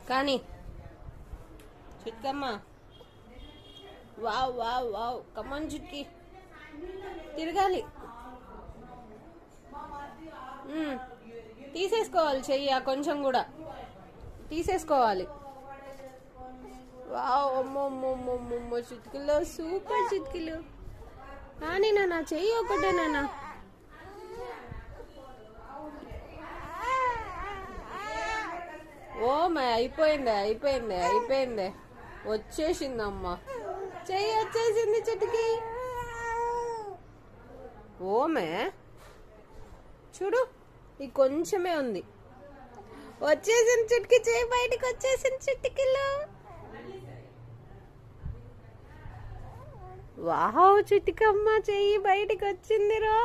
కానీ చిట్కమ్మ, wow wow wow, కమాన్ చిట్కి, తిరగాలి. తీసేసుకోవాలి చెయ్యి, కొంచెం కూడా తీసేసుకోవాలి. వావ్, అమ్మో అమ్మో అమ్మో, చిట్కిలో సూపర్ చిట్కిలు. కానీ నాన్న చెయ్యి ఒకటే నాన్న. ఓమే, అయిపోయింది. వచ్చేసిందమ్మా, చెయ్యి వచ్చేసింది చిటికి. ఓమే చూడు, ఈ కొంచెమే ఉంది. వచ్చేసింది చిటికి, చెయ్యి బయటికి వచ్చేసింది చిటికిలో. వావ్ చిటికమ్మ, చెయ్యి బయటికి వచ్చిందిరా.